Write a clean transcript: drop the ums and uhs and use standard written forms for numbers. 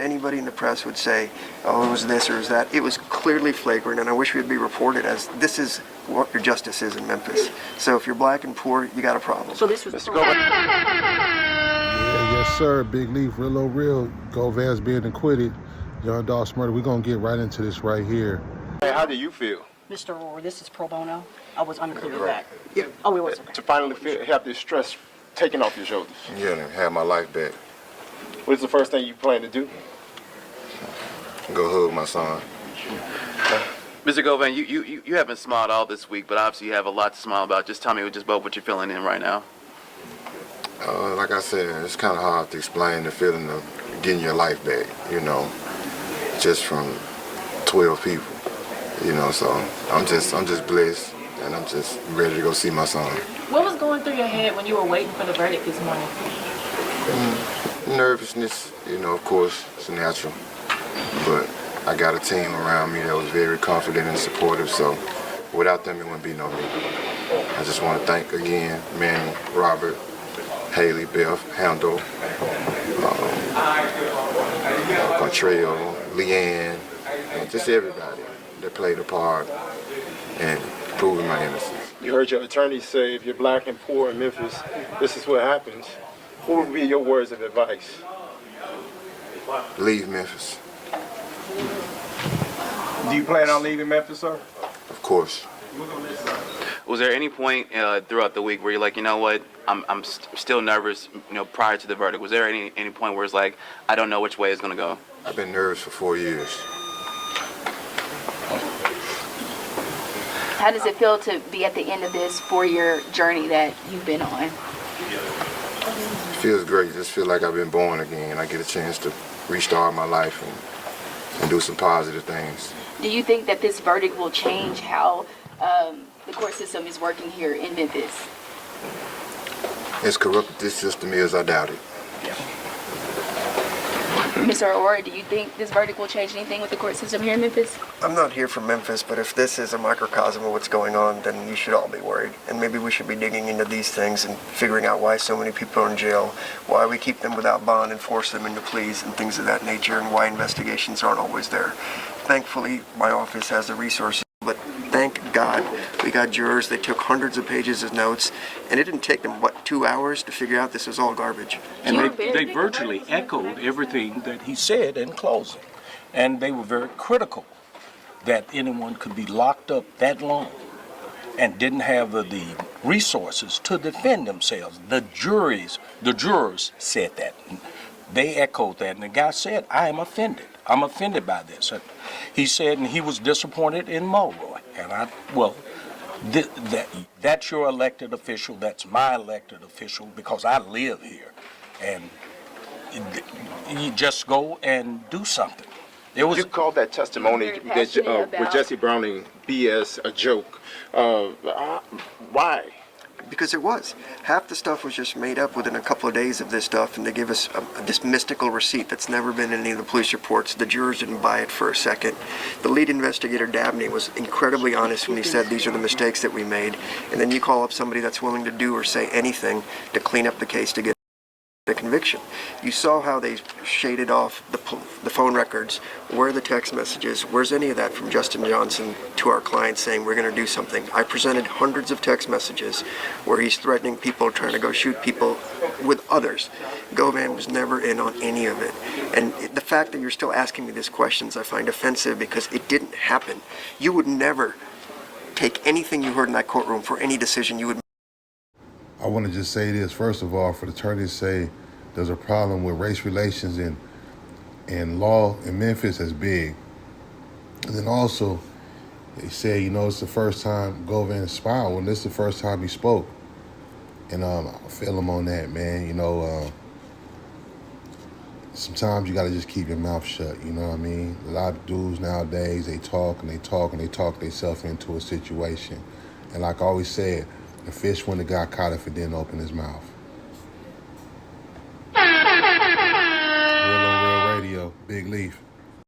Anybody in the press would say, oh, it was this or it was that. It was clearly flagrant, and I wish we'd be reported as this is what your justice is in Memphis. So if you're black and poor, you got a problem. So this was Mr. Govan. Yeah, yes, sir. Big Leaf, real. Govan's being acquitted. John Dolph's murder. We're going to get right into this right here. Hey, how do you feel? Mr. Rohr, this is pro bono. I was unclear with that. Yeah. Oh, it was okay. To finally have this stress taken off your shoulders. Yeah, and have my life back. What is the first thing you plan to do? Go hug my son. Mr. Govan, you haven't smiled all this week, but obviously you have a lot to smile about. Just tell me just about what you're feeling in right now. Like I said, it's kind of hard to explain the feeling of getting your life back, just from 12 people, so I'm just blessed, and I'm just ready to go see my son. What was going through your head when you were waiting for the verdict this morning? Nervousness, of course, it's natural, but I got a team around me that was very confident and supportive, so without them it wouldn't be no me. I just want to thank again Manny, Robert, Haley, Beth, Handel, Contrell, Leanne, and just everybody that played a part in proving my innocence. You heard your attorney say if you're black and poor in Memphis, this is what happens. What would be your words of advice? Leave Memphis. Do you plan on leaving Memphis, sir? Of course. Was there any point throughout the week where you're like, you know what, I'm still nervous, prior to the verdict? Was there any point where it's like, I don't know which way it's going to go? I've been nervous for 4 years. How does it feel to be at the end of this 4-year journey that you've been on? It feels great. Just feel like I've been born again. I get a chance to restart my life and do some positive things. Do you think that this verdict will change how the court system is working here in Memphis? As corrupt as this system is, I doubt it. Mr. Aurora, do you think this verdict will change anything with the court system here in Memphis? I'm not here from Memphis, but if this is a microcosm of what's going on, then you should all be worried. And maybe we should be digging into these things and figuring out why so many people are in jail, why we keep them without bond and force them into pleas and things of that nature, and why investigations aren't always there. Thankfully, my office has the resources, but thank God we got jurors. They took hundreds of pages of notes, and it didn't take them, 2 hours to figure out this was all garbage. And they virtually echoed everything that he said in closing. And they were very critical that anyone could be locked up that long and didn't have the resources to defend themselves. The jurors said that. They echoed that, and the guy said, I am offended. I'm offended by this. And he said, and he was disappointed in Mulroy. And that's your elected official, that's my elected official, because I live here. And you just go and do something. You called that testimony that, with Jesse Browning BS a joke. Why? Because it was. Half the stuff was just made up within a couple of days of this stuff, and they gave us this mystical receipt that's never been in any of the police reports. The jurors didn't buy it for a second. The lead investigator, Dabney, was incredibly honest when he said these are the mistakes that we made. And then you call up somebody that's willing to do or say anything to clean up the case to get the conviction. You saw how they shaded off the phone records. Where are the text messages? Where's any of that from Justin Johnson to our client saying we're going to do something? I presented hundreds of text messages where he's threatening people, trying to go shoot people with others. Govan was never in on any of it. And the fact that you're still asking me these questions I find offensive because it didn't happen. You would never take anything you heard in that courtroom for any decision you would make. I want to just say this, first of all, for the attorneys to say there's a problem with race relations in law in Memphis is big. And then also, they say, it's the first time Govan smiled, when this is the first time he spoke. And I feel him on that, man. Sometimes you got to just keep your mouth shut, you know what I mean? A lot of dudes nowadays, they talk and they talk and they talk themselves into a situation. And like I always said, the fish wouldn't have got caught if it didn't open his mouth. Real on Real Radio, Big Leaf.